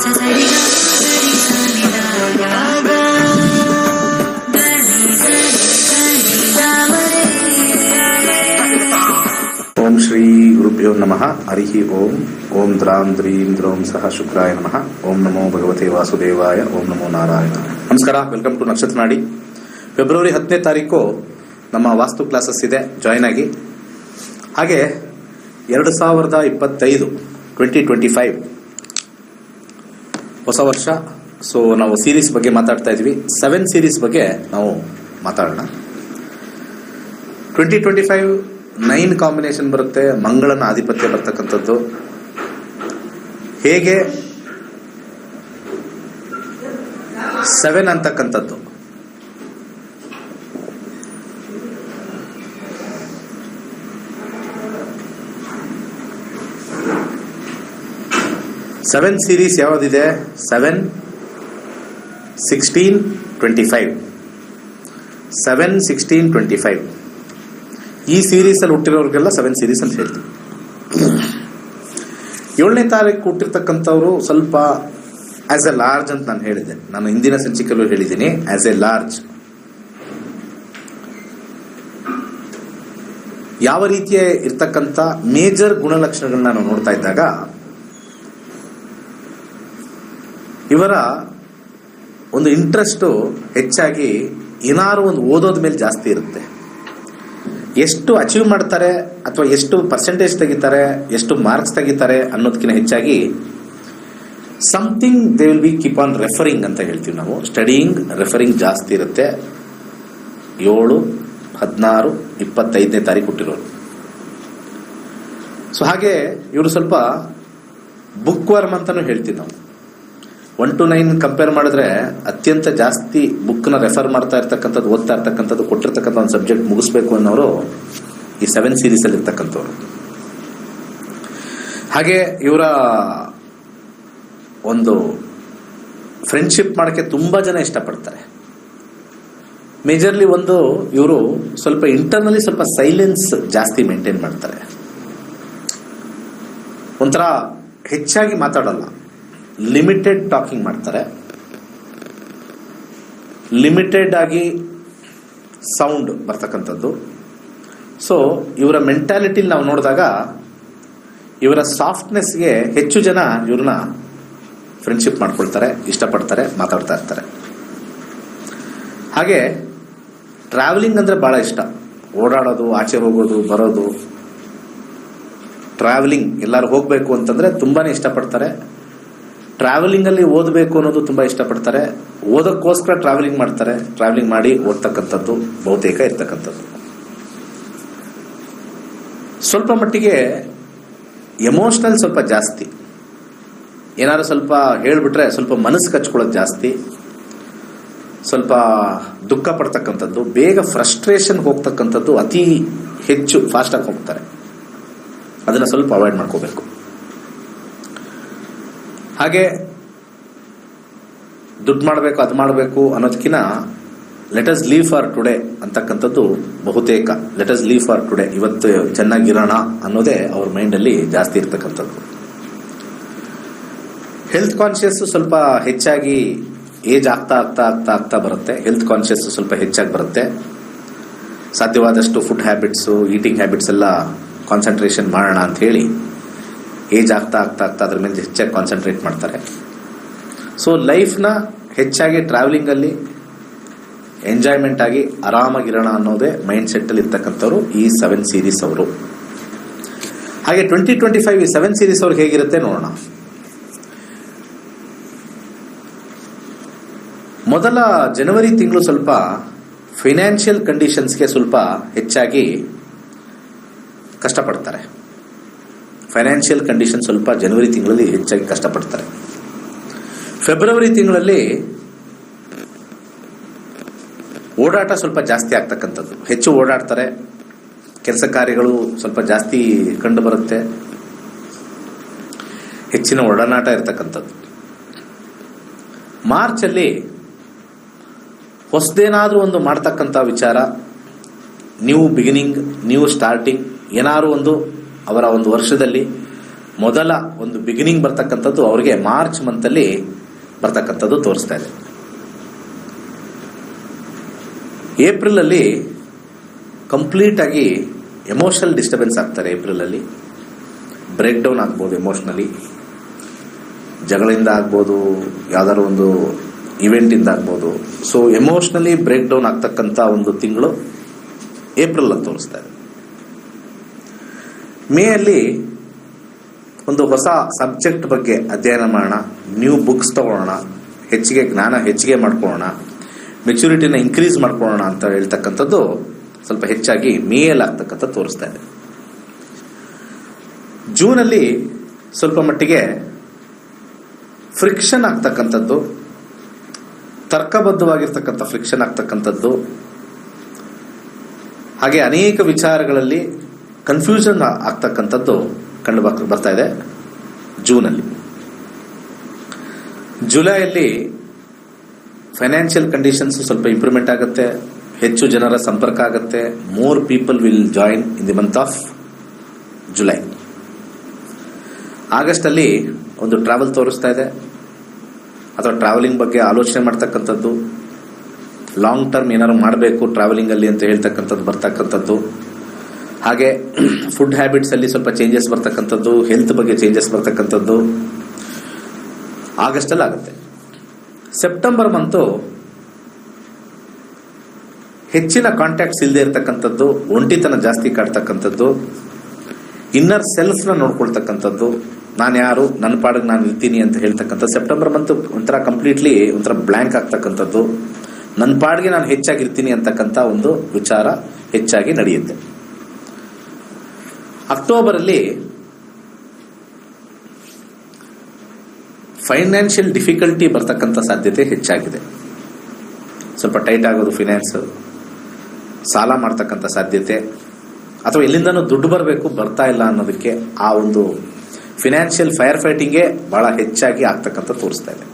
ಓಂ ಶ್ರೀ ಗುರುಭ್ಯೋ ನಮಃ. ಹರಿ ಓಂ. ಓಂ ದ್ರಾಂ ದ್ರೀಂ ದ್ರೌಂ ಸಹ ಶುಕ್ರಾಯ ನಮಃ. ಓಂ ನಮೋ ಭಗವತೆ ವಾಸುದೇವಾಯ. ಓಂ ನಮೋ ನಾರಾಯಣ. ನಮಸ್ಕಾರ. ವೆಲ್ಕಮ್ ಟು ನಕ್ಷತ್ರ ನಾಡಿ. ಫೆಬ್ರವರಿ 10ನೇ ತಾರೀಕು ನಮ್ಮ ವಾಸ್ತು ಕ್ಲಾಸಸ್ ಇದೆ, ಜಾಯ್ನ್ ಆಗಿ. ಹಾಗೆ 2025 2025 ಹೊಸ ವರ್ಷ. ಸೊ ನಾವು ಸೀರೀಸ್ ಬಗ್ಗೆ ಮಾತಾಡ್ತಾ ಇದ್ವಿ. 7 ಸೀರೀಸ್ ಬಗ್ಗೆ ನಾವು ಮಾತಾಡೋಣ. 2025 9 ಕಾಂಬಿನೇಷನ್ ಬರುತ್ತೆ. ಮಂಗಳನ ಆಧಿಪತ್ಯ ಬರ್ತಕ್ಕಂಥದ್ದು. ಹೇಗೆ 7 ಅಂತಕ್ಕಂಥದ್ದು ಸೆವೆನ್ ಸೀರೀಸ್ ಯಾವುದಿದೆ? 7, 16, 25. 7, 16, 25 ಈ ಸೀರೀಸ್ ಅಲ್ಲಿ ಹುಟ್ಟಿರೋರಿಗೆಲ್ಲ 7 ಸೀರೀಸ್ ಅಂತ ಹೇಳ್ತೀವಿ. 7ನೇ ತಾರೀಕು ಹುಟ್ಟಿರ್ತಕ್ಕಂಥವ್ರು ಸ್ವಲ್ಪ ಆಸ್ ಎ ಲಾರ್ಜ್ ಅಂತ ನಾನು ಹೇಳಿದ್ದೆ. ನಾನು ಹಿಂದಿನ ಸಂಚಿಕೆಯಲ್ಲೂ ಹೇಳಿದ್ದೀನಿ, ಆಸ್ ಎ ಲಾರ್ಜ್ ಯಾವ ರೀತಿಯ ಇರ್ತಕ್ಕಂಥ ಮೇಜರ್ ಗುಣಲಕ್ಷಣಗಳನ್ನ ನಾವು ನೋಡ್ತಾ ಇದ್ದಾಗ ಇವರ ಒಂದು ಇಂಟ್ರೆಸ್ಟು ಹೆಚ್ಚಾಗಿ ಏನಾದ್ರು ಒಂದು ಓದೋದ ಮೇಲೆ ಜಾಸ್ತಿ ಇರುತ್ತೆ. ಎಷ್ಟು ಅಚೀವ್ ಮಾಡ್ತಾರೆ ಅಥವಾ ಎಷ್ಟು ಪರ್ಸೆಂಟೇಜ್ ತೆಗಿತಾರೆ, ಎಷ್ಟು ಮಾರ್ಕ್ಸ್ ತೆಗಿತಾರೆ ಅನ್ನೋದಕ್ಕಿಂತ ಹೆಚ್ಚಾಗಿ something they will be keep on referring ಅಂತ ಹೇಳ್ತೀವಿ ನಾವು. ಸ್ಟಡಿಯಿಂಗ್, ರೆಫರಿಂಗ್ ಜಾಸ್ತಿ ಇರುತ್ತೆ. 7, 16, 25ನೇ ತಾರೀಕು ಹುಟ್ಟಿರೋರು. ಸೊ ಹಾಗೆ ಇವರು ಸ್ವಲ್ಪ ಬುಕ್ ವರ್ಮ್ ಅಂತಾನು ಹೇಳ್ತೀವಿ ನಾವು. 1 to 9 ಕಂಪೇರ್ ಮಾಡಿದ್ರೆ ಅತ್ಯಂತ ಜಾಸ್ತಿ ಬುಕ್ನ ರೆಫರ್ ಮಾಡ್ತಾ ಇರ್ತಕ್ಕಂಥದ್ದು, ಓದ್ತಾ ಇರ್ತಕ್ಕಂಥದ್ದು, ಕೊಟ್ಟಿರ್ತಕ್ಕಂಥ ಒಂದು ಸಬ್ಜೆಕ್ಟ್ ಮುಗಿಸ್ಬೇಕು ಅನ್ನೋರು ಈ 7 ಸೀರೀಸ್ ಅಲ್ಲಿ ಇರ್ತಕ್ಕಂಥವ್ರು. ಹಾಗೆ ಇವರ ಒಂದು ಫ್ರೆಂಡ್ಶಿಪ್ ಮಾಡೋಕ್ಕೆ ತುಂಬಾ ಜನ ಇಷ್ಟಪಡ್ತಾರೆ. ಮೇಜರ್ಲಿ ಒಂದು ಇವರು ಸ್ವಲ್ಪ ಇಂಟರ್ನಲಿ ಸ್ವಲ್ಪ ಸೈಲೆನ್ಸ್ ಜಾಸ್ತಿ ಮೇಂಟೈನ್ ಮಾಡ್ತಾರೆ. ಒಂಥರ ಹೆಚ್ಚಾಗಿ ಮಾತಾಡಲ್ಲ, ಲಿಮಿಟೆಡ್ ಟಾಕಿಂಗ್ ಮಾಡ್ತಾರೆ. ಲಿಮಿಟೆಡ್ ಆಗಿ ಸೌಂಡ್ ಬರ್ತಕ್ಕಂಥದ್ದು. ಸೊ ಇವರ ಮೆಂಟಾಲಿಟಿಲಿ ನಾವು ನೋಡಿದಾಗ ಇವರ ಸಾಫ್ಟ್ನೆಸ್ಗೆ ಹೆಚ್ಚು ಜನ ಇವ್ರನ್ನ ಫ್ರೆಂಡ್ಶಿಪ್ ಮಾಡ್ಕೊಳ್ತಾರೆ, ಇಷ್ಟಪಡ್ತಾರೆ, ಮಾತಾಡ್ತಾ ಇರ್ತಾರೆ. ಹಾಗೆ ಟ್ರಾವೆಲಿಂಗ್ ಅಂದ್ರೆ ಬಹಳ ಇಷ್ಟ. ಓಡಾಡೋದು, ಆಚೆ ಹೋಗೋದು, ಬರೋದು, ಟ್ರಾವೆಲಿಂಗ್ ಎಲ್ಲರೂ ಹೋಗ್ಬೇಕು ಅಂತಂದ್ರೆ ತುಂಬಾನೇ ಇಷ್ಟಪಡ್ತಾರೆ. ಟ್ರಾವೆಲಿಂಗ್ ಅಲ್ಲಿ ಓದಬೇಕು ಅನ್ನೋದು ತುಂಬಾ ಇಷ್ಟಪಡ್ತಾರೆ. ಓದಕ್ಕೋಸ್ಕರ ಟ್ರಾವೆಲಿಂಗ್ ಮಾಡ್ತಾರೆ. ಟ್ರಾವೆಲಿಂಗ್ ಮಾಡಿ ಓದ್ತಕ್ಕಂಥದ್ದು ಬಹುತೇಕ ಇರ್ತಕ್ಕಂಥದ್ದು. ಸ್ವಲ್ಪ ಮಟ್ಟಿಗೆ ಎಮೋಷನಲ್ ಸ್ವಲ್ಪ ಜಾಸ್ತಿ. ಏನಾದ್ರು ಸ್ವಲ್ಪ ಹೇಳ್ಬಿಟ್ರೆ ಸ್ವಲ್ಪ ಮನಸ್ಸು ಕಚ್ಕೊಳ್ಳೋದು ಜಾಸ್ತಿ. ಸ್ವಲ್ಪ ದುಃಖ ಪಡ್ತಕ್ಕಂಥದ್ದು, ಬೇಗ ಫ್ರಸ್ಟ್ರೇಷನ್ ಹೋಗ್ತಕ್ಕಂಥದ್ದು ಅತಿ ಹೆಚ್ಚು ಫಾಸ್ಟ್ ಆಗಿ ಹೋಗ್ತಾರೆ. ಅದನ್ನ ಸ್ವಲ್ಪ ಅವಾಯ್ಡ್ ಮಾಡ್ಕೋಬೇಕು. ಹಾಗೆ ದುಡ್ಡು ಮಾಡಬೇಕು, ಅದು ಮಾಡಬೇಕು ಅನ್ನೋದಕ್ಕಿಂತ let us leave for today ಅಂತಕ್ಕಂಥದ್ದು ಬಹುತೇಕ. Let us leave for today, ಇವತ್ತು ಚೆನ್ನಾಗಿರೋಣ ಅನ್ನೋದೇ ಅವ್ರ ಮೈಂಡಲ್ಲಿ ಜಾಸ್ತಿ ಇರ್ತಕ್ಕಂಥದ್ದು. ಹೆಲ್ತ್ ಕಾನ್ಶಿಯಸ್ ಸ್ವಲ್ಪ ಹೆಚ್ಚಾಗಿ ಏಜ್ ಆಗ್ತಾ ಆಗ್ತಾ ಆಗ್ತಾ ಆಗ್ತಾ ಬರುತ್ತೆ. ಹೆಲ್ತ್ ಕಾನ್ಶಿಯಸ್ ಸ್ವಲ್ಪ ಹೆಚ್ಚಾಗಿ ಬರುತ್ತೆ. ಸಾಧ್ಯವಾದಷ್ಟು ಫುಡ್ ಹ್ಯಾಬಿಟ್ಸು, ಈಟಿಂಗ್ ಹ್ಯಾಬಿಟ್ಸ್ ಎಲ್ಲ ಕಾನ್ಸಂಟ್ರೇಷನ್ ಮಾಡೋಣ ಅಂತ ಹೇಳಿ ಏಜ್ ಆಗ್ತಾ ಆಗ್ತಾ ಆಗ್ತಾ ಅದ್ರ ಮೇಲೆ ಹೆಚ್ಚಾಗಿ ಕಾನ್ಸಂಟ್ರೇಟ್ ಮಾಡ್ತಾರೆ. ಸೊ ಲೈಫ್ನ ಹೆಚ್ಚಾಗಿ ಟ್ರಾವೆಲಿಂಗ್ ಅಲ್ಲಿ ಎಂಜಾಯ್ಮೆಂಟ್ ಆಗಿ ಆರಾಮಾಗಿರೋಣ ಅನ್ನೋದೇ ಮೈಂಡ್ ಸೆಟ್ ಅಲ್ಲಿ ಇರ್ತಕ್ಕಂಥವ್ರು ಈ 7 ಸೀರೀಸ್ ಅವರು. ಹಾಗೆ 2025 ಈ 7 ಸೀರೀಸ್ ಅವ್ರಿಗೆ ಹೇಗಿರುತ್ತೆ ನೋಡೋಣ. ಮೊದಲ ಜನವರಿ ತಿಂಗಳು ಸ್ವಲ್ಪ ಫೈನಾನ್ಷಿಯಲ್ ಕಂಡೀಷನ್ಸ್ಗೆ ಸ್ವಲ್ಪ ಹೆಚ್ಚಾಗಿ ಕಷ್ಟಪಡ್ತಾರೆ. ಫೈನಾನ್ಷಿಯಲ್ ಕಂಡೀಷನ್ ಸ್ವಲ್ಪ ಜನವರಿ ತಿಂಗಳಲ್ಲಿ ಹೆಚ್ಚಾಗಿ ಕಷ್ಟಪಡ್ತಾರೆ. ಫೆಬ್ರವರಿ ತಿಂಗಳಲ್ಲಿ ಓಡಾಟ ಸ್ವಲ್ಪ ಜಾಸ್ತಿ ಆಗ್ತಕ್ಕಂಥದ್ದು. ಹೆಚ್ಚು ಓಡಾಡ್ತಾರೆ. ಕೆಲಸ ಕಾರ್ಯಗಳು ಸ್ವಲ್ಪ ಜಾಸ್ತಿ ಕಂಡು ಬರುತ್ತೆ. ಹೆಚ್ಚಿನ ಒಡನಾಟ ಇರತಕ್ಕಂಥದ್ದು. ಮಾರ್ಚ್ ಅಲ್ಲಿ ಹೊಸದೇನಾದ್ರೂ ಒಂದು ಮಾಡ್ತಕ್ಕಂಥ ವಿಚಾರ, ನ್ಯೂ ಬಿಗಿನಿಂಗ್, ನ್ಯೂ ಸ್ಟಾರ್ಟಿಂಗ್, ಏನಾದ್ರು ಒಂದು ಅವರ ಒಂದು ವರ್ಷದಲ್ಲಿ ಮೊದಲ ಒಂದು ಬಿಗಿನಿಂಗ್ ಬರ್ತಕ್ಕಂಥದ್ದು ಅವರಿಗೆ ಮಾರ್ಚ್ ಮಂತಲ್ಲಿ ಬರ್ತಕ್ಕಂಥದ್ದು ತೋರಿಸ್ತಾ ಇದೆ. ಏಪ್ರಿಲ್ ಅಲ್ಲಿ ಕಂಪ್ಲೀಟ್ ಆಗಿ ಎಮೋಷನಲ್ ಡಿಸ್ಟರ್ಬೆನ್ಸ್ ಆಗ್ತಾರೆ. ಏಪ್ರಿಲ್ ಅಲ್ಲಿ ಬ್ರೇಕ್ ಡೌನ್ ಆಗ್ಬೋದು, ಎಮೋಷನಲಿ ಜಗಳಿಂದ ಆಗ್ಬೋದು, ಯಾವ್ದಾದ್ರು ಒಂದು ಇವೆಂಟ್ ಇಂದ ಆಗ್ಬೋದು. ಸೊ ಎಮೋಷನಲಿ ಬ್ರೇಕ್ ಡೌನ್ ಆಗ್ತಕ್ಕಂಥ ಒಂದು ತಿಂಗಳು ಏಪ್ರಿಲ್ ಅಂತ ತೋರಿಸ್ತಾ ಇದೆ. ಮೇ ಅಲ್ಲಿ ಒಂದು ಹೊಸ ಸಬ್ಜೆಕ್ಟ್ ಬಗ್ಗೆ ಅಧ್ಯಯನ ಮಾಡೋಣ, ನ್ಯೂ ಬುಕ್ಸ್ ತಗೊಳ್ಳೋಣ, ಹೆಚ್ಚಿಗೆ ಜ್ಞಾನ ಹೆಚ್ಚಿಗೆ ಮಾಡ್ಕೊಳ್ಳೋಣ, ಮೆಚುರಿಟಿನ ಇನ್ಕ್ರೀಸ್ ಮಾಡ್ಕೊಳ್ಳೋಣ ಅಂತ ಹೇಳ್ತಕ್ಕಂಥದ್ದು ಸ್ವಲ್ಪ ಹೆಚ್ಚಾಗಿ ಮೇಯಲ್ಲಿ ಆಗ್ತಕ್ಕಂಥ ತೋರಿಸ್ತಾ ಇದೆ. ಜೂನಲ್ಲಿ ಸ್ವಲ್ಪ ಮಟ್ಟಿಗೆ ಫ್ರಿಕ್ಷನ್ ಆಗ್ತಕ್ಕಂಥದ್ದು, ತರ್ಕಬದ್ಧವಾಗಿರ್ತಕ್ಕಂಥ ಫ್ರಿಕ್ಷನ್ ಆಗ್ತಕ್ಕಂಥದ್ದು, ಹಾಗೆ ಅನೇಕ ವಿಚಾರಗಳಲ್ಲಿ ಕನ್ಫ್ಯೂಷನ್ ಆಗ್ತಕ್ಕಂಥದ್ದು ಕಂಡು ಬರ್ತಾ ಇದೆ ಜೂನಲ್ಲಿ. ಜುಲೈಯಲ್ಲಿ ಫೈನಾನ್ಷಿಯಲ್ ಕಂಡೀಷನ್ಸ್ ಸ್ವಲ್ಪ ಇಂಪ್ರೂವ್ಮೆಂಟ್ ಆಗುತ್ತೆ, ಹೆಚ್ಚು ಜನರ ಸಂಪರ್ಕ ಆಗುತ್ತೆ. More people will join in the month of July. August ಅಲ್ಲಿ ಒಂದು ಟ್ರಾವೆಲ್ ತೋರಿಸ್ತಾ ಇದೆ, ಅಥವಾ ಟ್ರಾವೆಲಿಂಗ್ ಬಗ್ಗೆ ಆಲೋಚನೆ ಮಾಡ್ತಕ್ಕಂಥದ್ದು, ಲಾಂಗ್ ಟರ್ಮ್ ಏನಾದ್ರು ಮಾಡಬೇಕು ಟ್ರಾವೆಲಿಂಗ್ ಅಲ್ಲಿ ಅಂತ ಹೇಳ್ತಕ್ಕಂಥದ್ದು ಬರ್ತಕ್ಕಂಥದ್ದು. ಹಾಗೆ ಫುಡ್ ಹ್ಯಾಬಿಟ್ಸ್ ಅಲ್ಲಿ ಸ್ವಲ್ಪ ಚೇಂಜಸ್ ಬರ್ತಕ್ಕಂಥದ್ದು, ಹೆಲ್ತ್ ಬಗ್ಗೆ ಚೇಂಜಸ್ ಬರ್ತಕ್ಕಂಥದ್ದು ಆಗಸ್ಟ್ ಅಲ್ಲಿ ಆಗುತ್ತೆ. ಸೆಪ್ಟೆಂಬರ್ ಮಂತು ಹೆಚ್ಚಿನ ಕಾಂಟ್ಯಾಕ್ಟ್ಸ್ ಇಲ್ಲದೆ ಇರತಕ್ಕಂಥದ್ದು, ಒಂಟಿತನ ಜಾಸ್ತಿ ಕಾಡ್ತಕ್ಕಂಥದ್ದು, ಇನ್ನರ್ ಸೆಲ್ಫ್ ನ ನೋಡ್ಕೊಳ್ತಕ್ಕಂಥದ್ದು, ನಾನು ಯಾರು, ನನ್ನ ಪಾಡಿಗೆ ನಾನು ಇರ್ತೀನಿ ಅಂತ ಹೇಳ್ತಕ್ಕಂಥ ಸೆಪ್ಟೆಂಬರ್ ಮಂತ್ ಒಂಥರ ಕಂಪ್ಲೀಟ್ಲಿ ಒಂಥರ ಬ್ಲ್ಯಾಂಕ್ ಆಗ್ತಕ್ಕಂಥದ್ದು, ನನ್ನ ಪಾಡಿಗೆ ನಾನು ಹೆಚ್ಚಾಗಿರ್ತೀನಿ ಅಂತಕ್ಕಂಥ ಒಂದು ವಿಚಾರ ಹೆಚ್ಚಾಗಿ ನಡೆಯುತ್ತೆ. ಅಕ್ಟೋಬರ್ ಅಲ್ಲಿ ಫೈನಾನ್ಷಿಯಲ್ ಡಿಫಿಕಲ್ಟಿ ಬರ್ತಕ್ಕಂಥ ಸಾಧ್ಯತೆ ಹೆಚ್ಚಾಗಿದೆ. ಸ್ವಲ್ಪ ಟೈಟ್ ಆಗೋದು ಫಿನಾನ್ಸ್, ಸಾಲ ಮಾಡ್ತಕ್ಕಂಥ ಸಾಧ್ಯತೆ, ಅಥವಾ ಎಲ್ಲಿಂದನೂ ದುಡ್ಡು ಬರಬೇಕು ಬರ್ತಾ ಇಲ್ಲ ಅನ್ನೋದಕ್ಕೆ ಆ ಒಂದು ಫಿನಾನ್ಷಿಯಲ್ ಫೈರ್ ಫೈಟಿಂಗೇ ಬಹಳ ಹೆಚ್ಚಾಗಿ ಆಗ್ತಕ್ಕಂಥ ತೋರಿಸ್ತಾ ಇದೆ.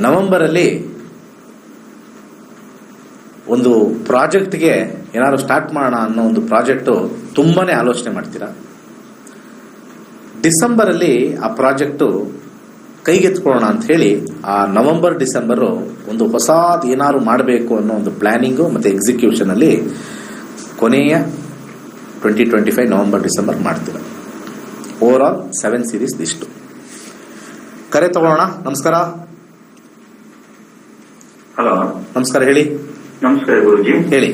ನವೆಂಬರ್ ಅಲ್ಲಿ ಒಂದು ಪ್ರಾಜೆಕ್ಟ್ಗೆ ಏನಾದ್ರು ಸ್ಟಾರ್ಟ್ ಮಾಡೋಣ ಅನ್ನೋ ಒಂದು ಪ್ರಾಜೆಕ್ಟ್ ತುಂಬಾನೇ ಆಲೋಚನೆ ಮಾಡ್ತೀರಾ. ಡಿಸೆಂಬರ್ ಅಲ್ಲಿ ಆ ಪ್ರಾಜೆಕ್ಟ್ ಕೈಗೆತ್ಕೊಳ್ಳೋಣ ಅಂತ ಹೇಳಿ ಆ ನವೆಂಬರ್ ಡಿಸೆಂಬರ್ ಒಂದು ಹೊಸದು ಏನಾದ್ರು ಮಾಡಬೇಕು ಅನ್ನೋ ಒಂದು ಪ್ಲಾನಿಂಗು ಮತ್ತೆ ಎಕ್ಸಿಕ್ಯೂಷನ್ ಅಲ್ಲಿ ಕೊನೆಯ 2025 ನವೆಂಬರ್ ಡಿಸೆಂಬರ್ ಮಾಡ್ತೀರಾ. ಓವರ್ ಆಲ್ 7 ಸೀರೀಸ್ ಇಷ್ಟು. ಕರೆ ತಗೊಳ್ಳೋಣ. ನಮಸ್ಕಾರ. ಹಲೋ, ನಮಸ್ಕಾರ, ಹೇಳಿ. ನಮಸ್ಕಾರ ಗುರುಜಿ. ಹೇಳಿ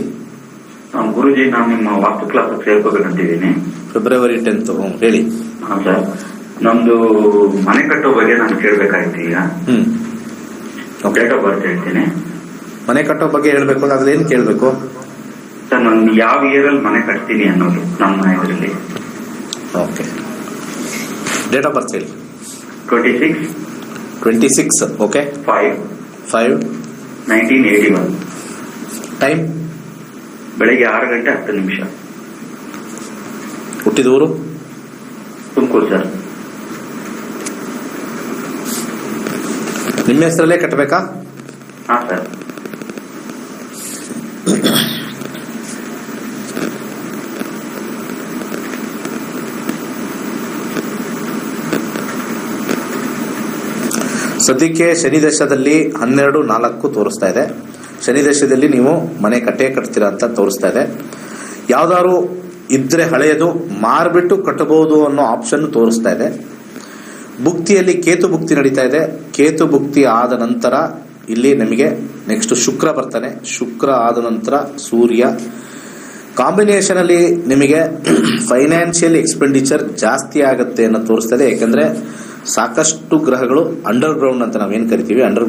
ಗುರುಜಿ, ನಾನು ನಿಮ್ಮ ವಾಸ್ತು ಕ್ಲಾಸ್ ಸೇರ್ಬೇಕಂತಿದ್ದೀನಿ. February 10th. ಹೇಳಿ. ಹಾ ಸರ್, ನಮ್ದು ಮನೆ ಕಟ್ಟೋ ಬಗ್ಗೆ ನಾನು ಕೇಳ್ಬೇಕಾಯ್ತು ಈಗ. ಡೇಟ್ ಆಫ್ ಬರ್ತ್ ಹೇಳ್ತೀನಿ. ಮನೆ ಕಟ್ಟೋ ಬಗ್ಗೆ ಹೇಳ್ಬೇಕು ಅಂದ್ರೆ ಏನ್ ಕೇಳ್ಬೇಕು ಸರ್? ನಾನು ಯಾವ ಇಯರ್ ಅಲ್ಲಿ ಮನೆ ಕಟ್ತೀನಿ ಅನ್ನೋದು ನಮ್ಮ ಇದರಲ್ಲಿ. ಓಕೆ, ಡೇಟ್ ಆಫ್ ಬರ್ತ್ ಹೇಳಿ. 26. ಓಕೆ. 5/1981. ಟೈಮ್ ಬೆಳಿಗ್ಗೆ 6:10. ಹುಟ್ಟಿದ ಊರು? ತುಮಕೂರು ಸರ್. ನಿಮ್ಮ ಹೆಸರಲ್ಲೇ ಕಟ್ಟಬೇಕಾ? ಹಾ ಸರ್. ಸದ್ಯಕ್ಕೆ ಶನಿ ದಶದಲ್ಲಿ 12/4 ತೋರಿಸ್ತಾ ಇದೆ. ಶನಿ ದಶದಲ್ಲಿ ನೀವು ಮನೆ ಕಟ್ತೀರಾ ಅಂತ ತೋರಿಸ್ತಾ ಇದೆ. ಯಾವ್ದಾದ್ರು ಇದ್ರೆ ಹಳೆಯದು ಮಾರ್ಬಿಟ್ಟು ಕಟ್ಟಬಹುದು ಅನ್ನೋ ಆಪ್ಷನ್ ತೋರಿಸ್ತಾ ಇದೆ. ಭುಕ್ತಿಯಲ್ಲಿ ಕೇತು ಭುಕ್ತಿ ನಡೀತಾ ಇದೆ. ಕೇತು ಭುಕ್ತಿ ಆದ ನಂತರ ಇಲ್ಲಿ ನಮಗೆ ನೆಕ್ಸ್ಟ್ ಶುಕ್ರ ಬರ್ತಾನೆ. ಶುಕ್ರ ಆದ ನಂತರ ಸೂರ್ಯ ಕಾಂಬಿನೇಷನ್ ಅಲ್ಲಿ ನಿಮಗೆ ಫೈನಾನ್ಷಿಯಲ್ ಎಕ್ಸ್ಪೆಂಡಿಚರ್ ಜಾಸ್ತಿ ಆಗುತ್ತೆ ಅನ್ನೋ ತೋರಿಸ್ತಾ ಇದೆ. ಯಾಕಂದ್ರೆ ಸಾಕಷ್ಟು ಗ್ರಹಗಳು ಅಂಡರ್ ಗ್ರೌಂಡ್ ಅಂತ ನಾವೇನ್ ಕರಿತೀವಿ, ಅಂಡರ್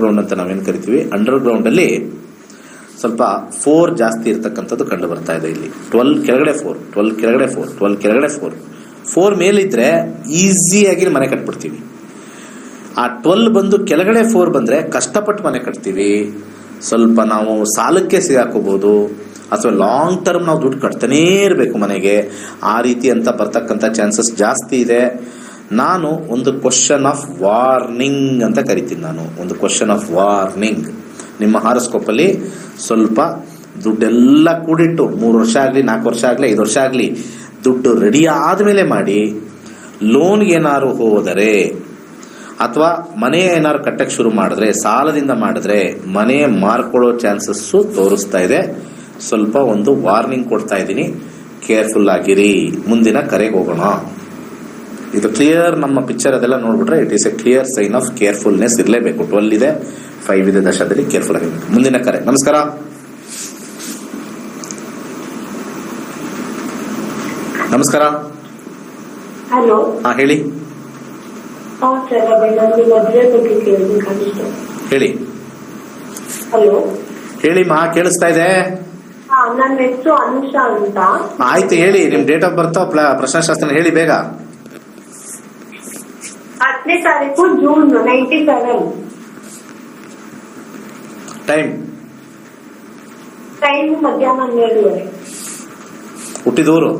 ಗ್ರೌಂಡ್ ಅಲ್ಲಿ ಸ್ವಲ್ಪ 4 ಜಾಸ್ತಿ ಇರತಕ್ಕಂಥದ್ದು ಕಂಡು ಬರ್ತಾ ಇದೆ. ಇಲ್ಲಿ 12 ಕೆಳಗಡೆ 4, 12 ಕೆಳಗಡೆ 4, 12 ಕೆಳಗಡೆ 4 ಮೇಲಿದ್ರೆ ಈಸಿಯಾಗಿ ಮನೆ ಕಟ್ಬಿಡ್ತೀವಿ. ಆ 12 ಬಂದು ಕೆಳಗಡೆ 4 ಬಂದ್ರೆ ಕಷ್ಟಪಟ್ಟು ಮನೆ ಕಟ್ತೀವಿ. ಸ್ವಲ್ಪ ನಾವು ಸಾಲಕ್ಕೆ ಸಿಗಾಕೋಬಹುದು, ಅಥವಾ ಲಾಂಗ್ ಟರ್ಮ್ ನಾವು ದುಡ್ಡು ಕಟ್ತಾನೇ ಇರಬೇಕು ಮನೆಗೆ. ಆ ರೀತಿ ಅಂತ ಬರ್ತಕ್ಕಂಥ ಚಾನ್ಸಸ್ ಜಾಸ್ತಿ ಇದೆ. ನಾನು ಒಂದು ಕ್ವಶನ್ ಆಫ್ ವಾರ್ನಿಂಗ್ ಅಂತ ಕರಿತೀನಿ. ಒಂದು ಕ್ವಶನ್ ಆಫ್ ವಾರ್ನಿಂಗ್. ನಿಮ್ಮ ಹಾರೋಸ್ಕೋಪ್ ಅಲ್ಲಿ ಸ್ವಲ್ಪ ದುಡ್ಡೆಲ್ಲ ಕೂಡಿಟ್ಟು 3 ವರ್ಷ ಆಗಲಿ, 4 ವರ್ಷ ಆಗಲಿ, 5 ವರ್ಷ ಆಗಲಿ ದುಡ್ಡು ರೆಡಿ ಆದ್ಮೇಲೆ ಮಾಡಿ. ಲೋನ್ಗೆ ಏನಾದ್ರು ಹೋದರೆ ಅಥವಾ ಮನೆ ಏನಾದ್ರು ಕಟ್ಟಕ್ಕೆ ಶುರು ಮಾಡಿದ್ರೆ, ಸಾಲದಿಂದ ಮಾಡಿದ್ರೆ ಮನೆ ಮಾರ್ಕೊಳ್ಳೋ ಚಾನ್ಸಸ್ಸು ತೋರಿಸ್ತಾ ಇದೆ. ಸ್ವಲ್ಪ ಒಂದು ವಾರ್ನಿಂಗ್ ಕೊಡ್ತಾ ಇದ್ದೀನಿ, ಕೇರ್ಫುಲ್ ಆಗಿರಿ. ಮುಂದಿನ ಕರೆಗೆ ಹೋಗೋಣ. ಇದು ಕ್ಲಿಯರ್, ನಮ್ಮ ಪಿಕ್ಚರ್ ಅದೆಲ್ಲ ನೋಡ್ಬಿಟ್ರೆ it is a clear sign of carefulness ಇರಲೇಬೇಕು. 12 ಇದೆ, 5 ಇದೆ ದಶದಲ್ಲಿ, ಕೇರ್ಫುಲ್ ಆಗಿರ್ಬೇಕು. ಮುಂದಿನ ಕರೆ. ನಮಸ್ಕಾರ. ನಮಸ್ಕಾರ. ಹಲೋ. ಹಾ, ಹೇಳಿ. ಸರ್, ಅದೇ ನಾನು ಮದುವೆ ಬಗ್ಗೆ ಕೇಳಬೇಕಾಗಿತ್ತು. ಹೇಳಿ. ಹಲೋ. ಹೇಳಿ ಮಾ, ಕೇಳಿಸ್ತಾ ಇದೆ. ನನ್ನ ಹೆಸರು ಅನುಷಾ ಅಂತ. ಆಯ್ತು, ಹೇಳಿ. ನಿಮ್ ಡೇಟ್ ಆಫ್ ಬರ್ತ್ ಪ್ರಶ್ನಾಶಾಸ್ತ್ರ ಹೇಳಿ ಬೇಗ. 10ನೇ ತಾರೀಕು ಜೂನ್ 97. ಟೈಮ್ ಮಧ್ಯಾಹ್ನ 12:30. ಹುಟ್ಟಿದೂರು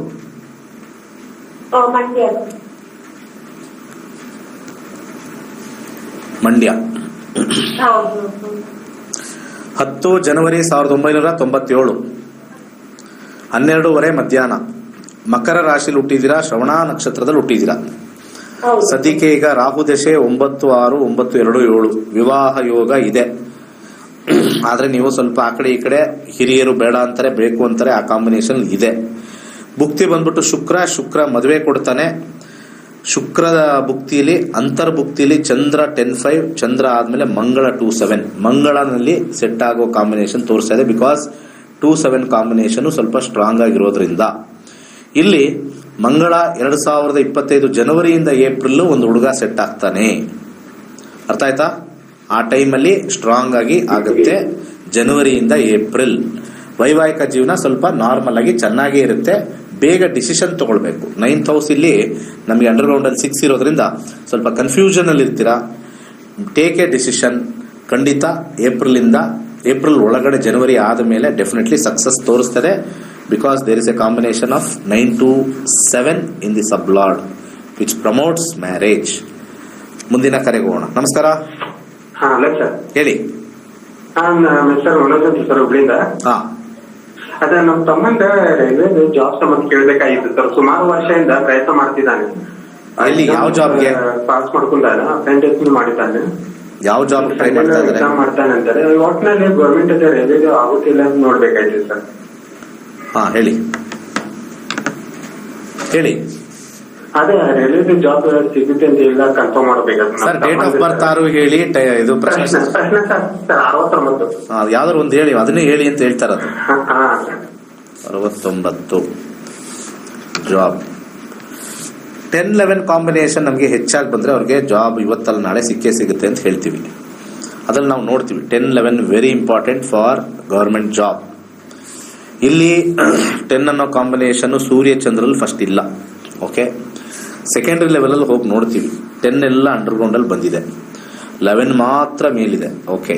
ಮಂಡ್ಯ. ಮಂಡ್ಯ. 10 ಜನವರಿ 1997, 12:30 ಮಧ್ಯಾಹ್ನ. ಮಕರ ರಾಶಿಲಿ ಹುಟ್ಟಿದ್ದೀರಾ, ಶ್ರವಣ ನಕ್ಷತ್ರದಲ್ಲಿ ಹುಟ್ಟಿದ್ದೀರಾ. ಸದ್ಯಕ್ಕೆ ಈಗ ರಾಹು ದಶೆ 9/6, 9/2/7 ವಿವಾಹ ಯೋಗ ಇದೆ. ಆದ್ರೆ ನೀವು ಸ್ವಲ್ಪ ಆ ಕಡೆ ಈ ಕಡೆ, ಹಿರಿಯರು ಬೇಡ ಅಂತಾರೆ, ಬೇಕು ಅಂತಾರೆ, ಆ ಕಾಂಬಿನೇಷನ್ ಇದೆ. ಭುಕ್ತಿ ಬಂದ್ಬಿಟ್ಟು ಶುಕ್ರ ಮದುವೆ ಕೊಡ್ತಾನೆ. ಶುಕ್ರದ ಭುಕ್ತಿಯಲ್ಲಿ, ಅಂತರ್ಭುಕ್ತಿಯಲ್ಲಿ ಚಂದ್ರ 10/5, ಚಂದ್ರ ಆದ್ಮೇಲೆ ಮಂಗಳ 2/7. ಮಂಗಳನಲ್ಲಿ ಸೆಟ್ ಆಗೋ ಕಾಂಬಿನೇಷನ್ ತೋರಿಸ್ತಾ ಇದೆ. ಬಿಕಾಸ್ 2/7 ಕಾಂಬಿನೇಷನ್ ಸ್ವಲ್ಪ ಸ್ಟ್ರಾಂಗ್ ಆಗಿರೋದ್ರಿಂದ ಇಲ್ಲಿ ಮಂಗಳ 2025 ಜನವರಿಯಿಂದ ಏಪ್ರಿಲ್ ಒಂದು ಹುಡುಗ ಸೆಟ್ ಆಗ್ತಾನೆ. ಅರ್ಥ ಆಯ್ತಾ? ಆ ಟೈಮಲ್ಲಿ ಸ್ಟ್ರಾಂಗ್ ಆಗಿ ಆಗುತ್ತೆ. ಜನವರಿಯಿಂದ ಏಪ್ರಿಲ್ ವೈವಾಹಿಕ ಜೀವನ ಸ್ವಲ್ಪ ನಾರ್ಮಲ್ ಆಗಿ ಚೆನ್ನಾಗೇ ಇರುತ್ತೆ. ಬೇಗ ಡಿಸಿಷನ್ ತಗೊಳ್ಬೇಕು. 9th ಹೌಸ್ ಇಲ್ಲಿ ನಮಗೆ ಅಂಡರ್ಗ್ರೌಂಡ್ ಅಲ್ಲಿ 6 ಇರೋದ್ರಿಂದ ಸ್ವಲ್ಪ ಕನ್ಫ್ಯೂಷನ್ ಅಲ್ಲಿ ಇರ್ತೀರಾ. Take a decision. ಖಂಡಿತ ಏಪ್ರಿಲ್ ಒಳಗಡೆ, ಜನವರಿ ಆದ ಮೇಲೆ ಡೆಫಿನೆಟ್ಲಿ ಸಕ್ಸಸ್ ತೋರಿಸ್ತದೆ. Because there is a combination of 9 to 7 in the sub lord which promotes marriage. ಮುಂದಿನ ಕರೆಗೆ ಹೋಗೋಣ. ನಮಸ್ಕಾರ. ಹಲೋ ಸರ್, ಹೇಳಿ. ಸರ್ ಮನೋಜ್ ಅಂತ ಸರ್, ಹುಬ್ಳಿಂದ. ಅದೇ ನಮ್ಮ ತಮ್ಮಂದ ರೈಲ್ವೆ ಜಾಬ್ ಸಂಬಂಧ ಕೇಳಬೇಕಾಗಿತ್ತು ಸರ್. ಸುಮಾರು ವರ್ಷದಿಂದ ಪ್ರಯತ್ನ ಮಾಡ್ತಿದ್ದಾನೆ. ಅಲ್ಲಿ ಯಾವ ಜಾಬ್ಗೆ ಪಾಸ್ ಮಾಡ್ಕೊಂಡಾನ, ಅಪ್ರೆಂಟಿಸ್ ಮಾಡಿದ್ದಾನೆ. ಯಾವ ಜಾಬ್ ಟ್ರೈ ಮಾಡ್ತಾ ಇದ್ದಾರೆ? ಎಕ್ಸಾಮ್ ಮಾಡ್ತಾನೆ ಅಂತಾರೆ. ಒಟ್ಟಿನಲ್ಲಿ ಗೌರ್ಮೆಂಟ್ ರೈಲ್ವೆ ಆಗುತ್ತಿಲ್ಲ ಅಂತ ನೋಡ್ಬೇಕಾಯ್ತು ಸರ್. ಹಾ, ಹೇಳಿ. ಅದೇ ರೈಲ್ವೆ ಜಾಬ್ ಸಿಗುತ್ತೆ ಅಂತ ಇಲ್ಲ, ಕನ್ಫರ್ಮ್ ಮಾಡ್ಬೇಕಾದ್ರೆ ಸರ್ ಡೇಟ್ ಆಫ್ ಬರ್ತ್ ಆರು ಹೇಳಿ. ಇದು ಪ್ರಶ್ನೆ ಸರ್ 69. ಯಾವ್ದಾರು ಒಂದು ಹೇಳಿ, ಅದನ್ನೇ ಹೇಳಿ ಅಂತ ಹೇಳ್ತಾರ. ಅದು 69 ಜಾಬ್. 10-11 ಕಾಂಬಿನೇಷನ್ ನಮಗೆ ಹೆಚ್ಚಾಗಿ ಬಂದ್ರೆ ಅವ್ರಿಗೆ ಜಾಬ್ ಇವತ್ತಲ್ಲ ನಾಳೆ ಸಿಕ್ಕೇ ಸಿಗುತ್ತೆ ಅಂತ ಹೇಳ್ತೀವಿ. ಅದ್ರಲ್ಲಿ ನಾವು ನೋಡ್ತೀವಿ 10-11 very important for government job. ಇಲ್ಲಿ 10 ಅನ್ನೋ ಕಾಂಬಿನೇಷನ್ ಸೂರ್ಯ ಚಂದ್ರಲ್ಲಿ ಫಸ್ಟ್ ಇಲ್ಲ. ಓಕೆ, ಸೆಕೆಂಡರಿ ಲೆವೆಲ್ ಅಲ್ಲಿ ಹೋಗಿ ನೋಡ್ತೀವಿ. 10 ಎಲ್ಲ ಅಂಡರ್ಗ್ರೌಂಡ್ ಅಲ್ಲಿ ಬಂದಿದೆ, 11 ಮಾತ್ರ ಮೇಲಿದೆ. ಓಕೆ,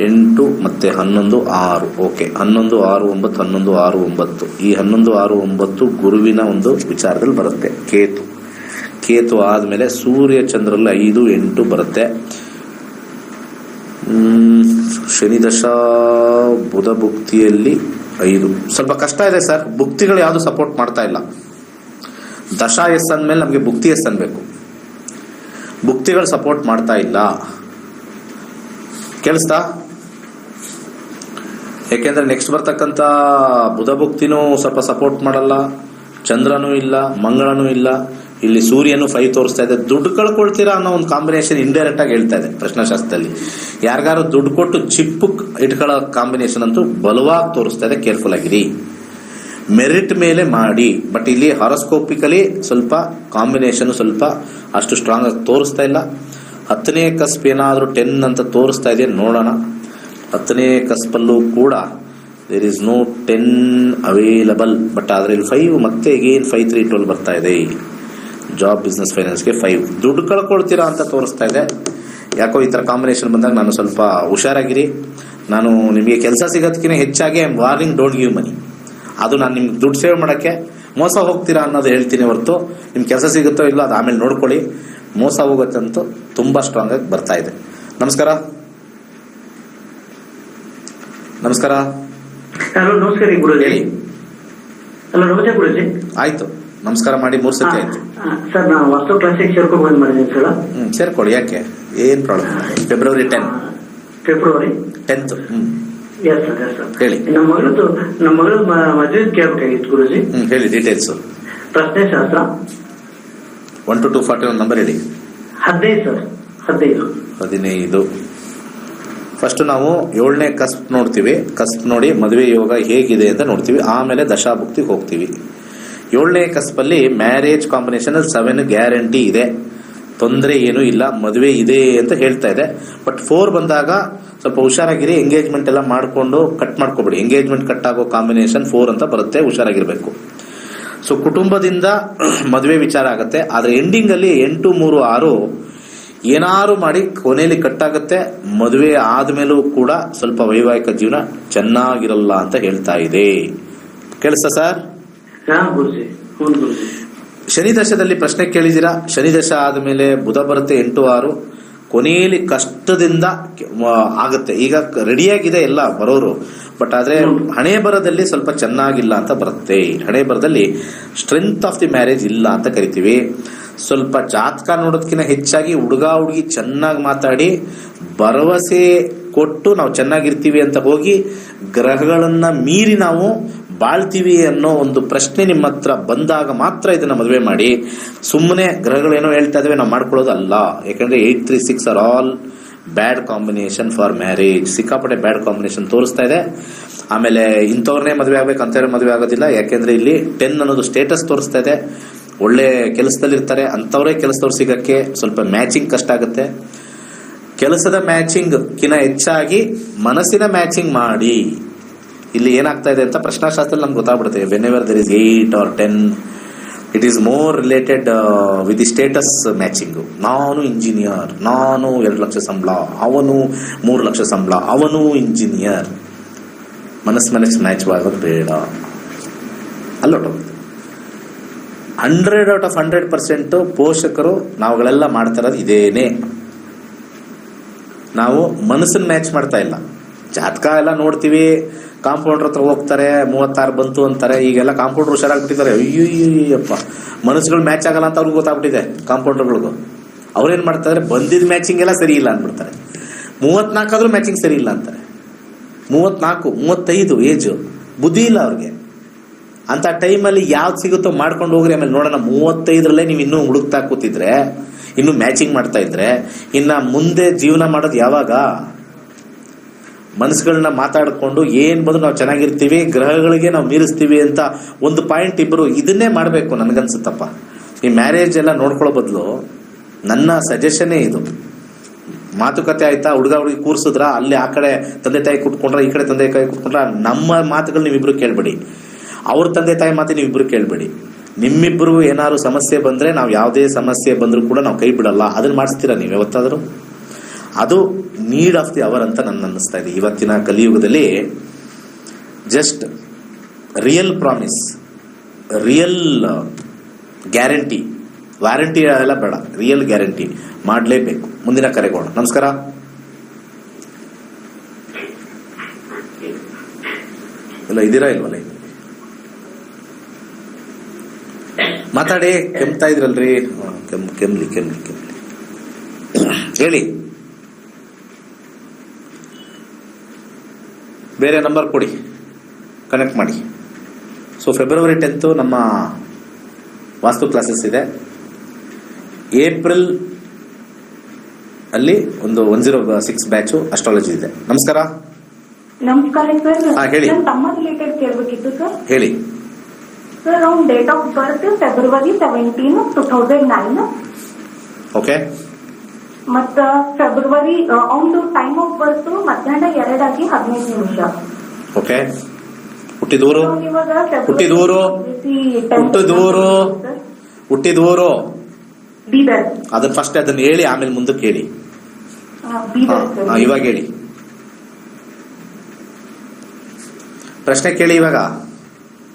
8 ಮತ್ತೆ 11 6. ಓಕೆ, 11 6 9, 11 6 9. ಈ 11 6 9 ಗುರುವಿನ ಒಂದು ವಿಚಾರದಲ್ಲಿ ಬರುತ್ತೆ. ಕೇತು ಆದ್ಮೇಲೆ ಸೂರ್ಯ ಚಂದ್ರಲ್ಲಿ 5 8 ಬರುತ್ತೆ. ಶನಿ ದಶಾ ಬುಧ ಭುಕ್ತಿಯಲ್ಲಿ 5. ಸ್ವಲ್ಪ ಕಷ್ಟ ಇದೆ ಸರ್. ಭುಕ್ತಿಗಳು ಯಾವುದು ಸಪೋರ್ಟ್ ಮಾಡ್ತಾ ಇಲ್ಲ. ದಶಾ ಎಸ್ ಅಂದ್ಮೇಲೆ ನಮಗೆ ಭುಕ್ತಿ ಎಸ್ ಅನ್ಬೇಕು. ಭುಕ್ತಿಗಳು ಸಪೋರ್ಟ್ ಮಾಡ್ತಾ ಇಲ್ಲ. ಕೇಳಿಸ್ತಾ? ಯಾಕೆಂದ್ರೆ ನೆಕ್ಸ್ಟ್ ಬರ್ತಕ್ಕಂಥ ಬುಧ ಭುಕ್ತಿನೂ ಸ್ವಲ್ಪ ಸಪೋರ್ಟ್ ಮಾಡಲ್ಲ, ಚಂದ್ರನೂ ಇಲ್ಲ, ಮಂಗಳನೂ ಇಲ್ಲ. ಇಲ್ಲಿ ಸೂರ್ಯನು 5 ತೋರಿಸ್ತಾ ಇದೆ. ದುಡ್ಡು ಕಳ್ಕೊಳ್ತೀರಾ ಅನ್ನೋ ಒಂದು ಕಾಂಬಿನೇಷನ್ ಇಂಡೈರೆಕ್ಟ್ ಆಗಿ ಹೇಳ್ತಾ ಇದೆ ಪ್ರಶ್ನಾಶಾಸ್ತ್ರದಲ್ಲಿ. ಯಾರಿಗಾರು ದುಡ್ಡು ಕೊಟ್ಟು ಚಿಪ್ಪು ಇಟ್ಕೊಳ್ಳೋ ಕಾಂಬಿನೇಷನ್ ಅಂತೂ ಬಲವಾಗಿ ತೋರಿಸ್ತಾ ಇದೆ. ಕೇರ್ಫುಲ್ ಆಗಿರಿ. ಮೆರಿಟ್ ಮೇಲೆ ಮಾಡಿ. ಬಟ್ ಇಲ್ಲಿ ಹಾರೋಸ್ಕೋಪಿಕಲಿ ಸ್ವಲ್ಪ ಕಾಂಬಿನೇಷನ್ ಸ್ವಲ್ಪ ಅಷ್ಟು ಸ್ಟ್ರಾಂಗ್ ಆಗಿ ತೋರಿಸ್ತಾ ಇಲ್ಲ. 10ನೇ ಕಸ್ಪ್ ಏನಾದರೂ 10 ಅಂತ ತೋರಿಸ್ತಾ ಇದೆ, ನೋಡೋಣ. 10ನೇ ಕಸ್ಪಲ್ಲೂ ಕೂಡ there is no 10 available. But ಆದ್ರೆ ಇಲ್ಲಿ 5 ಮತ್ತೆ ಅಗೇನ್ 5 3 12 ಬರ್ತಾ ಇದೆ. ಜಾಬ್ ಬಿಸ್ನೆಸ್ ಫೈನಾನ್ಸ್ಗೆ 5. ದುಡ್ಡು ಕಳ್ಕೊಳ್ತೀರಾ ಅಂತ ತೋರಿಸ್ತಾ ಇದೆ. ಯಾಕೋ ಈ ತರ ಕಾಂಬಿನೇಷನ್ ಬಂದಾಗ ನಾನು ಸ್ವಲ್ಪ ಹುಷಾರಾಗಿರಿ. ನಾನು ನಿಮಗೆ ಕೆಲಸ ಸಿಗೋದಕ್ಕಿಂತ ಹೆಚ್ಚಾಗಿ ವಾರ್ನಿಂಗ್, ಡೋಂಟ್ ಗಿವ್ ಮನಿ. ಅದು ನಾನು ನಿಮ್ಗೆ ದುಡ್ಡು ಸೇವ್ ಮಾಡೋಕ್ಕೆ ಮೋಸ ಹೋಗ್ತೀರಾ ಅನ್ನೋದು ಹೇಳ್ತೀನಿ ಹೊರತು ನಿಮ್ಗೆ ಕೆಲಸ ಸಿಗುತ್ತೋ ಇಲ್ಲೋ ಅದು ಆಮೇಲೆ ನೋಡ್ಕೊಳ್ಳಿ. ಮೋಸ ಹೋಗುತ್ತಂತೂ ತುಂಬಾ ಸ್ಟ್ರಾಂಗ್ ಆಗಿ ಬರ್ತಾ ಇದೆ. ನಮಸ್ಕಾರ. ಹಲೋ, ನಮಸ್ಕಾರ ಗುರುಜಿ. ಹೇಳಿ. ಹಲೋ, ನಮಸ್ತೆ ಗುರುಜಿ. ಆಯ್ತು, ನಮಸ್ಕಾರ ಮಾಡಿ 3 ಸತಿ ಆಯ್ತು. ಸರ್ ನಾನು ವಾಸ್ತು ಕ್ಲಾಸಿಗೆ ಸೇರ್ಕೊಂಡು ಬಂದ್ ಮಾಡಿದ್ದೀನಿ ಸರ್. ಸೇರ್ಕೊಳ್ಳಿ, ಯಾಕೆ ಏನ್ problem. February 10th. Yes sir. ಹೇಳಿ. ನಮ್ಮ ಮಗಳು ಮದುವೆ ಕೇಳ್ಬೇಕಾಗಿತ್ತು ಗುರುಜಿ. ಹೇಳಿ ಡೀಟೇಲ್ಸ್. ಪ್ರಶ್ನೆ ಶಾಸ್ತ್ರ 1 to 241 ನಂಬರ್ ಹೇಳಿ. 15 ಸರ್. 15. ಫಸ್ಟ್ ನಾವು 7ನೇ ಕಸ್ಪ್ ನೋಡ್ತೀವಿ. ಕಸ್ಪ್ ನೋಡಿ ಮದುವೆ ಯೋಗ ಹೇಗಿದೆ ಅಂತ ನೋಡ್ತೀವಿ. ಆಮೇಲೆ ದಶಾಭುಕ್ತಿಗೆ ಹೋಗ್ತೀವಿ. 7ನೇ ಕಸ್ಪಲ್ಲಿ ಮ್ಯಾರೇಜ್ ಕಾಂಬಿನೇಷನ್ 7 ಗ್ಯಾರಂಟಿ ಇದೆ, ತೊಂದರೆ ಏನೂ ಇಲ್ಲ, ಮದುವೆ ಇದೆ ಅಂತ ಹೇಳ್ತಾ ಇದೆ. ಬಟ್ 4 ಬಂದಾಗ ಸ್ವಲ್ಪ ಹುಷಾರಾಗಿರಿ. ಎಂಗೇಜ್ಮೆಂಟ್ ಎಲ್ಲ ಮಾಡಿಕೊಂಡು ಕಟ್ ಮಾಡ್ಕೋಬೇಡಿ. ಎಂಗೇಜ್ಮೆಂಟ್ ಕಟ್ ಆಗೋ ಕಾಂಬಿನೇಷನ್ 4 ಅಂತ ಬರುತ್ತೆ, ಹುಷಾರಾಗಿರ್ಬೇಕು. ಸೊ ಕುಟುಂಬದಿಂದ ಮದುವೆ ವಿಚಾರ ಆಗುತ್ತೆ. ಆದರೆ ಎಂಡಿಂಗ್ ಅಲ್ಲಿ 8, 3, 6 ಏನಾರು ಮಾಡಿ ಕೊನೆಯಲ್ಲಿ ಕಟ್ಟಾಗುತ್ತೆ. ಮದುವೆ ಆದ್ಮೇಲೂ ಕೂಡ ಸ್ವಲ್ಪ ವೈವಾಹಿಕ ಜೀವನ ಚೆನ್ನಾಗಿರಲ್ಲ ಅಂತ ಹೇಳ್ತಾ ಇದೆ. ಕೇಳಿಸ್ತಾ ಸರ್? ಶನಿ ದಶದಲ್ಲಿ ಪ್ರಶ್ನೆ ಕೇಳಿದಿರಾ. ಶನಿ ದಶ ಆದ್ಮೇಲೆ ಬುಧ ಬರುತ್ತೆ 8, 6 ಕೊನೆಯಲ್ಲಿ ಕಷ್ಟದಿಂದ ಆಗುತ್ತೆ. ಈಗ ರೆಡಿಯಾಗಿದೆ ಎಲ್ಲ ಬರೋರು, ಬಟ್ ಆದ್ರೆ ಹಣೆ ಬರದಲ್ಲಿ ಸ್ವಲ್ಪ ಚೆನ್ನಾಗಿಲ್ಲ ಅಂತ ಬರುತ್ತೆ. ಹಣೆ ಬರದಲ್ಲಿ ಸ್ಟ್ರೆಂತ್ ಆಫ್ ದಿ ಮ್ಯಾರೇಜ್ ಇಲ್ಲ ಅಂತ ಕರಿತೀವಿ. ಸ್ವಲ್ಪ ಜಾತಕ ನೋಡೋದಕ್ಕಿಂತ ಹೆಚ್ಚಾಗಿ ಹುಡುಗ ಹುಡುಗಿ ಚೆನ್ನಾಗಿ ಮಾತಾಡಿ ಭರವಸೆ ಕೊಟ್ಟು ನಾವು ಚೆನ್ನಾಗಿರ್ತೀವಿ ಅಂತ ಹೋಗಿ ಗ್ರಹಗಳನ್ನ ಮೀರಿ ನಾವು ಬಾಳ್ತೀವಿ ಅನ್ನೋ ಒಂದು ಪ್ರಶ್ನೆ ನಿಮ್ಮ ಹತ್ರ ಬಂದಾಗ ಮಾತ್ರ ಇದನ್ನ ಮದುವೆ ಮಾಡಿ. ಸುಮ್ಮನೆ ಗ್ರಹಗಳೇನೋ ಹೇಳ್ತಾ ಇದಾವೆ ನಾವು ಮಾಡ್ಕೊಳ್ಳೋದು ಅಲ್ಲ. ಯಾಕಂದ್ರೆ 8, 3, 6 are all bad combination for marriage. ಸಿಕ್ಕಾಪಟ್ಟೆ ಬ್ಯಾಡ್ ಕಾಂಬಿನೇಷನ್ ತೋರಿಸ್ತಾ ಇದೆ. ಆಮೇಲೆ ಇಂಥವ್ರನ್ನೇ ಮದುವೆ ಆಗ್ಬೇಕು ಅಂತವ್ರೆ ಮದುವೆ ಆಗೋದಿಲ್ಲ. ಯಾಕೆಂದ್ರೆ ಇಲ್ಲಿ 10 ಅನ್ನೋದು ಸ್ಟೇಟಸ್ ತೋರಿಸ್ತಾ ಇದೆ. ಒಳ್ಳೆ ಕೆಲಸದಲ್ಲಿರ್ತಾರೆ ಅಂತವ್ರೆ ಕೆಲಸದವ್ರು ಸಿಗಕ್ಕೆ ಸ್ವಲ್ಪ ಮ್ಯಾಚಿಂಗ್ ಕಷ್ಟ ಆಗುತ್ತೆ. ಕೆಲಸದ ಮ್ಯಾಚಿಂಗ್ ಕಿನ್ನ ಹೆಚ್ಚಾಗಿ ಮನಸ್ಸಿನ ಮ್ಯಾಚಿಂಗ್ ಮಾಡಿ. ಇಲ್ಲಿ ಏನಾಗ್ತಾ ಇದೆ ಅಂತ ಪ್ರಶ್ನಾಶಾಸ್ತ್ರದಲ್ಲಿ ನಮ್ಗೆ ಗೊತ್ತಾಗ್ಬಿಡುತ್ತೆ. Whenever there is 8 or 10 it is more related with the status matching. ನಾನು ಇಂಜಿನಿಯರ್, ನಾನು 2 ಲಕ್ಷ ಸಂಬಳ, ಅವನು 3 ಲಕ್ಷ ಸಂಬಳ, ಅವನು ಇಂಜಿನಿಯರ್. ಮನಸ್ಸು ಮ್ಯಾಚ್ ಆಗೋದು ಬೇಡ. ಅಲ್ಲೊಟ್ಟೋಗುತ್ತೆ. 100 out of 100% ಪೋಷಕರು ನಾವುಗಳೆಲ್ಲ ಮಾಡ್ತಾ ಇರೋದು ಇದೇನೆ. ನಾವು ಮನಸ್ಸನ್ನು ಮ್ಯಾಚ್ ಮಾಡ್ತಾ ಇಲ್ಲ. ಜಾತಕ ಎಲ್ಲ ನೋಡ್ತೀವಿ, ಕಾಂಪೌಂಡರ್ ಹತ್ರ ಹೋಗ್ತಾರೆ, 36 ಬಂತು ಅಂತಾರೆ. ಈಗೆಲ್ಲ ಕಾಂಪೌಂಡರ್ ಹುಷಾರಾಗ್ಬಿಟ್ಟಿದ್ದಾರೆ. ಅಯ್ಯಪ್ಪ, ಮನಸ್ಸುಗಳು ಮ್ಯಾಚ್ ಆಗಲ್ಲ ಅಂತ ಅವ್ರಿಗೆ ಗೊತ್ತಾಗ್ಬಿಟ್ಟಿದೆ ಕಾಂಪೌಂಡರ್ಗಳಿಗೂ. ಅವ್ರೇನ್ ಮಾಡ್ತಾರೆ, ಬಂದಿದ್ದ ಮ್ಯಾಚಿಂಗ್ ಎಲ್ಲ ಸರಿ ಇಲ್ಲ ಅಂದ್ಬಿಡ್ತಾರೆ. 34 ಆದ್ರೂ ಮ್ಯಾಚಿಂಗ್ ಸರಿ ಇಲ್ಲ ಅಂತಾರೆ. 34, 35 ಏಜ್, ಬುದ್ಧಿ ಇಲ್ಲ ಅವ್ರಿಗೆ. ಅಂತ ಟೈಮಲ್ಲಿ ಯಾವ್ದು ಸಿಗುತ್ತೋ ಮಾಡ್ಕೊಂಡು ಹೋಗ್ರಿ. ಆಮೇಲೆ ನೋಡೋಣ. 35ರಲ್ಲೇ ನೀವು ಇನ್ನೂ ಹುಡುಕ್ತಾ ಕೂತಿದ್ರೆ, ಇನ್ನು ಮ್ಯಾಚಿಂಗ್ ಮಾಡ್ತಾ ಇದ್ರೆ, ಇನ್ನ ಮುಂದೆ ಜೀವನ ಮಾಡೋದು ಯಾವಾಗ? ಮನಸ್ಸುಗಳನ್ನ ಮಾತಾಡಿಕೊಂಡು ಏನ್ ಬಂದ್ರು ನಾವು ಚೆನ್ನಾಗಿರ್ತೀವಿ, ಗ್ರಹಗಳಿಗೆ ನಾವು ಮೀರಿಸ್ತೀವಿ ಅಂತ ಒಂದು ಪಾಯಿಂಟ್ ಇಬ್ರು ಇದನ್ನೇ ಮಾಡಬೇಕು ನನ್ಗನ್ಸುತ್ತಪ್ಪ. ಈ ಮ್ಯಾರೇಜ್ ಎಲ್ಲ ನೋಡ್ಕೊಳ್ಳೋ ಬದಲು ನನ್ನ ಸಜೆಷನ್ನೇ ಇದು. ಮಾತುಕತೆ ಆಯ್ತಾ, ಹುಡುಗ ಹುಡುಗಿ ಕೂರ್ಸಿದ್ರ, ಅಲ್ಲಿ ಆ ಕಡೆ ತಂದೆ ತಾಯಿ ಕುಟ್ಕೊಂಡ್ರ, ಈ ಕಡೆ ತಂದೆ ತಾಯಿ ಕುಟ್ಕೊಂಡ್ರ, ನಮ್ಮ ಮಾತುಗಳು ನೀವಿಬ್ರು ಕೇಳ್ಬೇಡಿ, ಅವ್ರ ತಂದೆ ತಾಯಿ ಮಾತು ನೀವಿಬ್ರು ಕೇಳ್ಬೇಡಿ. ನಿಮ್ಮಿಬ್ರು ಏನಾದ್ರು ಸಮಸ್ಯೆ ಬಂದ್ರೆ, ನಾವು ಯಾವುದೇ ಸಮಸ್ಯೆ ಬಂದ್ರು ಕೂಡ ನಾವು ಕೈ ಬಿಡಲ್ಲ. ಅದನ್ನ ಮಾಡಿಸ್ತೀರಾ ನೀವು ಯಾವತ್ತಾದ್ರೂ? ಅದು ನೀಡ್ ಆಫ್ ದಿ ಅವರ್ ಅಂತ ನನ್ನ ಅನ್ನಿಸ್ತಾ ಇದೆ ಇವತ್ತಿನ ಕಲಿಯುಗದಲ್ಲಿ. Just real promise, real guarantee, warranty ಎಲ್ಲ ಬೇಡ, ರಿಯಲ್ ಗ್ಯಾರಂಟಿ ಮಾಡಲೇಬೇಕು. ಮುಂದಿನ ಕರೆಗೋಣ. ನಮಸ್ಕಾರ. ಇಲ್ಲ ಇದ್ದೀರಾ ಇಲ್ವಲ್ಲ? ಮಾತಾಡಿ. ಕೆಮ್ತಾ ಇದ್ರಲ್ರಿ? ಕೆಮ್ಲಿ ಹೇಳಿ. ಬೇರೆ ನಂಬರ್ ಕೊಡಿ, ಕನೆಕ್ಟ್ ಮಾಡಿ. ಸೊ ಫೆಬ್ರವರಿ 10th ನಮ್ಮ ವಾಸ್ತು ಕ್ಲಾಸಸ್ ಇದೆ. ಏಪ್ರಿಲ್ ಅಲ್ಲಿ ಒಂದು 106 ಬ್ಯಾಚು ಅಸ್ಟ್ರಾಲಜಿ ಇದೆ. ನಮಸ್ಕಾರ. ನಮಸ್ಕಾರ ಸರ್. ಹೇಳಿ. ತಮ್ಮ ರಿಲೇಟೆಡ್ ಕೇಳಬೇಕಿತ್ತು ಸರ್. ಹೇಳಿ ಸರ್. ಅವ್ನ date of birth February 17, 2009. Okay. ಮತ್ತ ಫೆಬ್ರವರಿ ಅವನು ಟೈಮ್ ಆಫ್ ಬರ್ತ್ ಮಧ್ಯಾಹ್ನ 2:15. ಓಕೆ. ಹುಟ್ಟಿದೂರು ಬೀದರ್. ಅದನ್ನ ಫಸ್ಟ್ ಅದನ್ನ ಹೇಳಿ, ಆಮೇಲೆ ಮುಂದಕ್ಕೆ ಹೇಳಿ. ಇವಾಗ ಹೇಳಿ, ಪ್ರಶ್ನೆ ಕೇಳಿ ಇವಾಗ.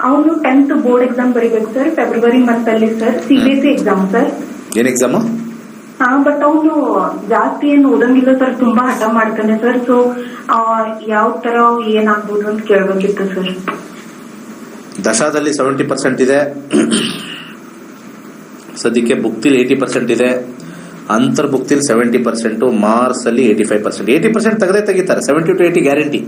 ಅವನು 10th ಬೋರ್ಡ್ ಎಕ್ಸಾಮ್ ಬರೀಬೇಕು ಸರ್, ಫೆಬ್ರವರಿ ಮಂತಲ್ಲಿ ಸರ್. CBSE exam sir. ಏನ್ ಎಕ್ಸಾಮ್? ಬಟ್ ಅವನು ಜಾಸ್ತಿ ಏನು ಓದಂಗಿಲ್ಲ ಸರ್, ತುಂಬಾ ಹಠ ಮಾಡ್ತಾನೆ ಸರ್. ಸೊ ಯಾವ ತರ ಏನಾಗ್ಬೋದು ಅಂತ ಕೇಳ್ಬೇಕಿತ್ತು ಸರ್. ದಶಾದಲ್ಲಿ 70% ಇದೆ, ಸದ್ಯಕ್ಕೆ ಭುಕ್ತಿಲಿ 80% ಇದೆ, ಅಂತರ್ಭುಕ್ತಿಲಿ 70%, ಮಾರ್ಕ್ಸ್ ಅಲ್ಲಿ 85%. 80% ತೆಗಿತಾರೆ, 70 to 80 ಗ್ಯಾರಂಟಿ.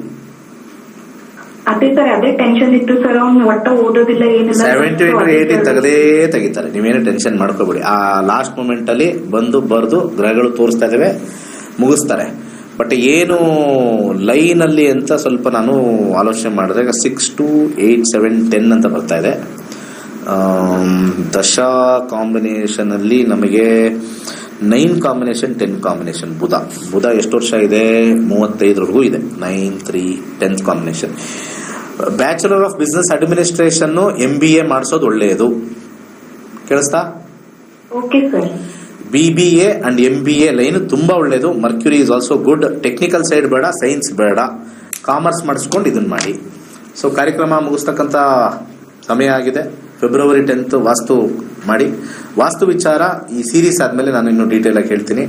ಅದೇ ಸರ್, ಅದೇ ಟೆನ್ಷನ್ ಇತ್ತು ಸರ್. ಅವ್ನು ಒಟ್ಟ ಓದೋದಿಲ್ಲ, ಏನಿಲ್ಲ. 70 to 80 ತೆಗಿತಾರೆ. ನೀವೇನು ಟೆನ್ಷನ್ ಮಾಡ್ಕೋಬೇಡಿ. ಆ ಲಾಸ್ಟ್ ಮೂಮೆಂಟ್ ಅಲ್ಲಿ ಬಂದು ಬರ್ದು ಗ್ರಹಗಳು ತೋರಿಸ್ತಾ ಇದಾವೆ, ಮುಗಿಸ್ತಾರೆ. ಬಟ್ ಏನು ಲೈನ್ ಅಲ್ಲಿ ಅಂತ ಸ್ವಲ್ಪ ನಾನು ಆಲೋಚನೆ ಮಾಡಿದಾಗ 6 to 8, 7, 10 ಅಂತ ಬರ್ತಾ ಇದೆ. ದಶಾ ಕಾಂಬಿನೇಷನ್ ಅಲ್ಲಿ ನಮಗೆ 9 ಕಾಂಬಿನೇಷನ್, 10 ಕಾಂಬಿನೇಷನ್. ಬುಧ ಎಷ್ಟು ವರ್ಷ ಇದೆ? 35 ಇದೆ. 9, 3, 10 combination. Bachelor of business administration MBA ಮಾಡಿಸೋದು ಒಳ್ಳೆಯದು. ಕೇಳಿಸ್ತಾ? Okay sir. BBA and MBA line ತುಂಬಾ ಒಳ್ಳೆಯದು. Mercury is also good. Technical side ಬೇಡ, ಸೈನ್ಸ್ ಬೇಡ, ಕಾಮರ್ಸ್ ಮಾಡಿಸ್ಕೊಂಡು ಇದನ್ನ ಮಾಡಿ. ಸೊ ಕಾರ್ಯಕ್ರಮ ಮುಗಿಸ್ತಕ್ಕಂಥ ಸಮಯ ಆಗಿದೆ. February 10th ವಾಸ್ತು ಮಾಡಿ. ವಾಸ್ತು ವಿಚಾರ ಈ ಸೀರೀಸ್ ಆದ್ಮೇಲೆ ನಾನು ಇನ್ನು ಡೀಟೇಲ್ ಆಗಿ ಹೇಳ್ತೀನಿ.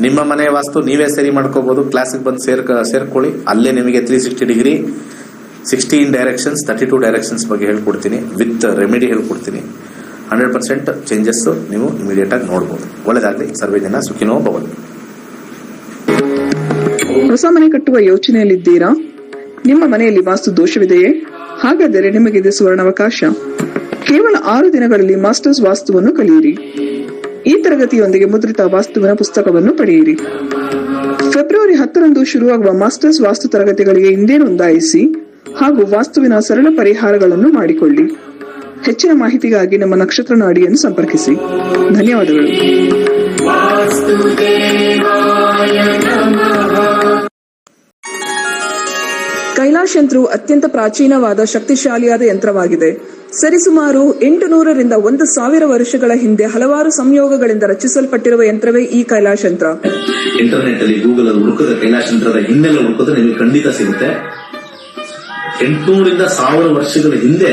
ನಿಮ್ಮ ಮನೆ ವಾಸ್ತು ನೀವೇ ಸರಿ ಮಾಡ್ಕೋಬಹುದು. ಕ್ಲಾಸಿಗೆ ಬಂದು ಸೇರ್ಕೊಳ್ಳಿ. ಅಲ್ಲೇ ನಿಮಗೆ 360 ಡಿಗ್ರಿ 16 ಡೈರೆಕ್ಷನ್ಸ್ 32 ಡೈರೆಕ್ಷನ್ಸ್ ಬಗ್ಗೆ ಹೇಳ್ಕೊಡ್ತೀನಿ. ವಿತ್ ರೆಮಿಡಿ ಹೇಳ್ಕೊಡ್ತೀನಿ. 100% ಚೇಂಜಸ್ ನೀವು ಇಮಿಡಿಯೇಟ್ ಆಗಿ ನೋಡಬಹುದು. ಒಳ್ಳೆದಾಗಲಿ. ಸರ್ವೇ ಜನ ಸುಖಿನೋ ಭವಂತು. ಹೊಸ ಮನೆ ಕಟ್ಟುವ ಯೋಚನೆಯಲ್ಲಿದ್ದೀರಾ? ನಿಮ್ಮ ಮನೆಯಲ್ಲಿ ವಾಸ್ತು ದೋಷವಿದೆಯೇ? ಹಾಗಾದರೆ ನಿಮಗಿದೆ ಸುವರ್ಣಾವಕಾಶ. ಕೇವಲ 6 ದಿನಗಳಲ್ಲಿ ಮಾಸ್ಟರ್ಸ್ ವಾಸ್ತುವನ್ನು ಕಲಿಯಿರಿ. ಈ ತರಗತಿಯೊಂದಿಗೆ ಮುದ್ರಿತ ವಾಸ್ತುವಿನ ಪುಸ್ತಕವನ್ನು ಪಡೆಯಿರಿ. ಫೆಬ್ರವರಿ 10ರಂದು ಶುರುವಾಗುವ ಮಾಸ್ಟರ್ಸ್ ವಾಸ್ತು ತರಗತಿಗಳಿಗೆ ಹಿಂದೆ ನೋಂದಾಯಿಸಿ ಹಾಗೂ ವಾಸ್ತುವಿನ ಸರಳ ಪರಿಹಾರಗಳನ್ನು ಮಾಡಿಕೊಳ್ಳಿ. ಹೆಚ್ಚಿನ ಮಾಹಿತಿಗಾಗಿ ನಮ್ಮ ನಕ್ಷತ್ರ ನಾಡಿಯನ್ನು ಸಂಪರ್ಕಿಸಿ. ಧನ್ಯವಾದಗಳು. ಕೈಲಾಶ್ ಯಂತ್ರವು ಅತ್ಯಂತ ಪ್ರಾಚೀನವಾದ ಶಕ್ತಿಶಾಲಿಯಾದ ಯಂತ್ರವಾಗಿದೆ. ಸರಿಸುಮಾರು 800 ರಿಂದ 1000 ವರ್ಷಗಳ ಹಿಂದೆ ಹಲವಾರು ಸಂಯೋಗಗಳಿಂದ ರಚಿಸಲ್ಪಟ್ಟಿರುವ ಯಂತ್ರವೇ ಈ ಕೈಲಾಶ್ ಯಂತ್ರ. ಇಂಟರ್ನೆಟ್ ಅಲ್ಲಿ ಗೂಗಲ್ ಅಲ್ಲಿ ಹುಡುಕದ ಕೈಲಾಶ್ ಯಂತ್ರದ ಹಿನ್ನೆಲೆ ಹುಡುಕದ ನಿಮಗೆ ಖಂಡಿತ ಸಿಗುತ್ತೆ. 800 ರಿಂದ 1000 ವರ್ಷಗಳ ಹಿಂದೆ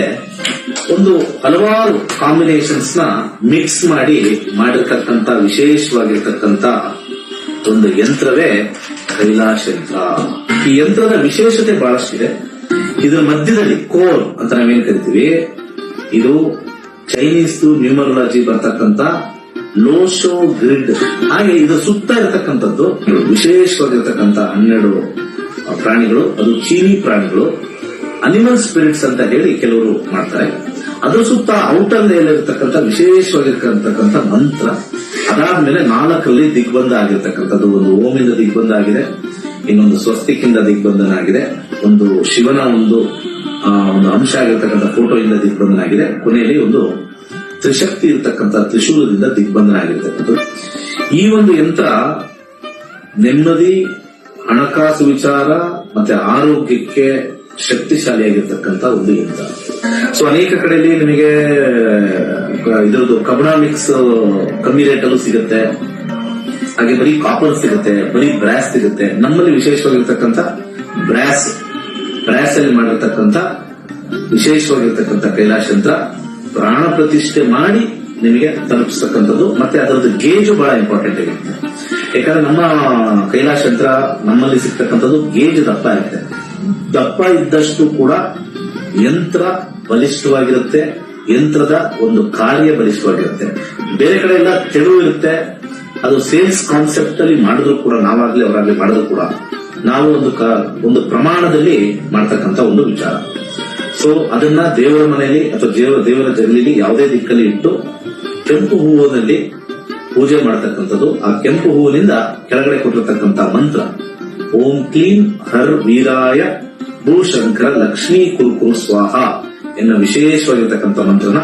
ಒಂದು ಹಲವಾರು ಕಾಂಬಿನೇಷನ್ಸ್ ನ ಮಿಕ್ಸ್ ಮಾಡಿರ್ತಕ್ಕಂಥ ವಿಶೇಷವಾಗಿರ್ತಕ್ಕಂಥ ಒಂದು ಯಂತ್ರವೇ ಕೈಲಾಶ್ ಯಂತ್ರ. ಈ ಯಂತ್ರದ ವಿಶೇಷತೆ ಬಹಳಷ್ಟಿದೆ. ಇದರ ಮಧ್ಯದಲ್ಲಿ ಕೋರ್ ಅಂತ ನಾವೇನ್ ಕರಿತೀವಿ, ಇದು ಚೈನೀಸ್ ನ್ಯೂಮರಾಲಜಿ ಬರ್ತಕ್ಕಂಥ ಲೋಶೋ ಗ್ರಿಡ್. ಹಾಗೆ ಇದು ಸುತ್ತ ಇರತಕ್ಕಂಥದ್ದು ವಿಶೇಷವಾಗಿರ್ತಕ್ಕಂಥ 12 ಪ್ರಾಣಿಗಳು. ಅದು ಚೀನಿ ಪ್ರಾಣಿಗಳು, ಅನಿಮಲ್ ಸ್ಪಿರಿಟ್ಸ್ ಅಂತ ಹೇಳಿ ಕೆಲವರು ಮಾಡ್ತಾರೆ. ಅದ್ರ ಸುತ್ತ ಔಟರ್ ಲೇಯರ್ ಇರತಕ್ಕಂಥ ವಿಶೇಷವಾಗಿರ್ತಕ್ಕಂಥ ಮಂತ್ರ. ಅದಾದ್ಮೇಲೆ 4ರಲ್ಲಿ ದಿಗ್ಬಂಧ ಆಗಿರ್ತಕ್ಕಂಥದ್ದು. ಒಂದು ಓಮಿಂದ ದಿಗ್ಬಂಧ ಆಗಿದೆ, ಇನ್ನೊಂದು ಸ್ವಸ್ತಿಕಿಂದ ದಿಗ್ಬಂಧನ ಆಗಿದೆ, ಒಂದು ಶಿವನ ಒಂದು ಅಂಶ ಆಗಿರ್ತಕ್ಕಂಥ ಫೋಟೋಯಿಂದ ದಿಗ್ಬಂಧನ ಆಗಿದೆ, ಕೊನೆಯಲ್ಲಿ ಒಂದು ತ್ರಿಶಕ್ತಿ ಇರತಕ್ಕಂಥ ತ್ರಿಶೂಲದಿಂದ ದಿಗ್ಬಂಧನ ಆಗಿರ್ತಕ್ಕಂಥದ್ದು. ಈ ಒಂದು ಯಂತ್ರ ನೆಮ್ಮದಿ, ಹಣಕಾಸು ವಿಚಾರ ಮತ್ತೆ ಆರೋಗ್ಯಕ್ಕೆ ಶಕ್ತಿಶಾಲಿಯಾಗಿರ್ತಕ್ಕಂಥ ಒಂದು ಯಂತ್ರ. ಸೊ ಅನೇಕ ಕಡೆಯಲ್ಲಿ ನಿಮಗೆ ಇದರದ್ದು ಕಬ್ಣ ಮಿಕ್ಸ್ ಕಮ್ಮಿ ರೇಟ್ ಅಲ್ಲೂ ಸಿಗುತ್ತೆ. ಹಾಗೆ ಬರೀ ಕಾಪರ್ ಸಿಗುತ್ತೆ, ಬರೀ ಬ್ರಾಸ್ ಸಿಗುತ್ತೆ. ನಮ್ಮಲ್ಲಿ ವಿಶೇಷವಾಗಿರ್ತಕ್ಕಂಥ ಬ್ರಾಸ್ ಅಲ್ಲಿ ಮಾಡಿರ್ತಕ್ಕಂಥ ವಿಶೇಷವಾಗಿರ್ತಕ್ಕಂಥ ಕೈಲಾಶ್ ಯಂತ್ರ ಪ್ರಾಣ ಪ್ರತಿಷ್ಠೆ ಮಾಡಿ ನಿಮಗೆ ತಲುಪಿಸ್ತಕ್ಕಂಥದ್ದು. ಮತ್ತೆ ಅದರದ್ದು ಗೇಜು ಬಹಳ ಇಂಪಾರ್ಟೆಂಟ್ ಆಗಿರುತ್ತೆ. ಯಾಕಂದ್ರೆ ನಮ್ಮ ಕೈಲಾಶ್ ಯಂತ್ರ ನಮ್ಮಲ್ಲಿ ಸಿಗ್ತಕ್ಕಂಥದ್ದು ಗೇಜ್ ದಪ್ಪ ಇರುತ್ತೆ. ದಪ್ಪ ಇದ್ದಷ್ಟು ಕೂಡ ಯಂತ್ರ ಬಲಿಷ್ಠವಾಗಿರುತ್ತೆ, ಯಂತ್ರದ ಒಂದು ಕಾರ್ಯ ಬಲಿಷ್ಠವಾಗಿರುತ್ತೆ. ಬೇರೆ ಕಡೆ ಎಲ್ಲ ತೆಳು ಇರುತ್ತೆ. ಅದು ಸೇಲ್ಸ್ ಕಾನ್ಸೆಪ್ಟ್ ಅಲ್ಲಿ ಮಾಡಿದ್ರು ಕೂಡ, ನಾವಾಗ್ಲಿ ಅವರಾಗ್ಲಿ ಮಾಡಿದ್ರು ಕೂಡ ನಾವು ಒಂದು ಪ್ರಮಾಣದಲ್ಲಿ ಮಾಡ್ತಕ್ಕಂಥ ಒಂದು ವಿಚಾರ. ಸೊ ಅದನ್ನ ದೇವರ ಮನೆಯಲ್ಲಿ ಅಥವಾ ದೇವರ ಜಗಲಿಲಿ ಯಾವುದೇ ದಿಕ್ಕಲ್ಲಿ ಇಟ್ಟು ಕೆಂಪು ಹೂವಿನಲ್ಲಿ ಪೂಜೆ ಮಾಡತಕ್ಕಂಥದ್ದು. ಆ ಕೆಂಪು ಹೂವಿನಿಂದ ಕೆಳಗಡೆ ಕೊಟ್ಟಿರ್ತಕ್ಕಂಥ ಮಂತ್ರ ಓಂ ಕ್ಲೀಂ ಹರ್ ವೀರಾಯ ಭೂಶಂಕರ ಲಕ್ಷ್ಮೀ ಕುರುಕುರು ಸ್ವಾಹ ಎನ್ನ ವಿಶೇಷವಾಗಿರ್ತಕ್ಕಂಥ ಮಂತ್ರನ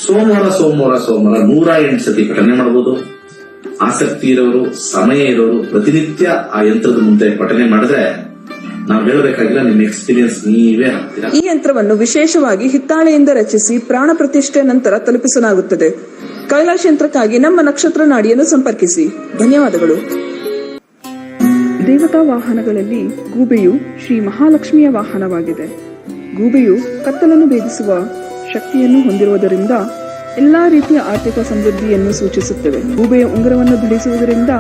ಸೋಮವಾರ 108 ಸತಿ ಪಠನೆ ಮಾಡಬಹುದು. ಆಸಕ್ತಿ ಇರೋರು, ಸಮಯ ಇರೋರು ಪ್ರತಿನಿತ್ಯ ಆ ಯಂತ್ರದ ಮುಂದೆ ಪಠನೆ ಮಾಡಿದ್ರೆ ನಾವು ಹೇಳಬೇಕಾಗಿಲ್ಲ, ನಿಮ್ಮ ಎಕ್ಸ್ಪೀರಿಯನ್ಸ್ ನೀವೇ ಆಗ್ತೀರಾ. ಈ ಯಂತ್ರವನ್ನು ವಿಶೇಷವಾಗಿ ಹಿತ್ತಾಳೆಯಿಂದ ರಚಿಸಿ ಪ್ರಾಣ ಪ್ರತಿಷ್ಠೆ ನಂತರ ತಲುಪಿಸಲಾಗುತ್ತದೆ. ಕೈಲಾಶ್ ಯಂತ್ರಕ್ಕಾಗಿ ನಮ್ಮ ನಕ್ಷತ್ರ ನಾಡಿಯನ್ನು ಸಂಪರ್ಕಿಸಿ. ಧನ್ಯವಾದಗಳು. ದೇವತಾ ವಾಹನಗಳಲ್ಲಿ ಗೂಬೆಯು ಶ್ರೀ ಮಹಾಲಕ್ಷ್ಮಿಯ ವಾಹನವಾಗಿದೆ. ಗೂಬೆಯು ಕತ್ತಲನ್ನು ಭೇದಿಸುವ ಶಕ್ತಿಯನ್ನು ಹೊಂದಿರುವುದರಿಂದ ಎಲ್ಲಾ ರೀತಿಯ ಆರ್ಥಿಕ ಸಮೃದ್ಧಿಯನ್ನು ಸೂಚಿಸುತ್ತವೆ. ಗೂಬೆಯ ಉಂಗುರವನ್ನು ಧರಿಸುವುದರಿಂದ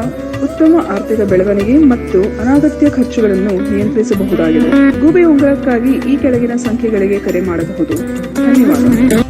ಉತ್ತಮ ಆರ್ಥಿಕ ಬೆಳವಣಿಗೆ ಮತ್ತು ಅನಗತ್ಯ ಖರ್ಚುಗಳನ್ನು ನಿಯಂತ್ರಿಸಬಹುದಾಗಿದೆ. ಗೂಬೆಯ ಉಂಗುರಕ್ಕಾಗಿ ಈ ಕೆಳಗಿನ ಸಂಖ್ಯೆಗಳಿಗೆ ಕರೆ ಮಾಡಬಹುದು. ಧನ್ಯವಾದ.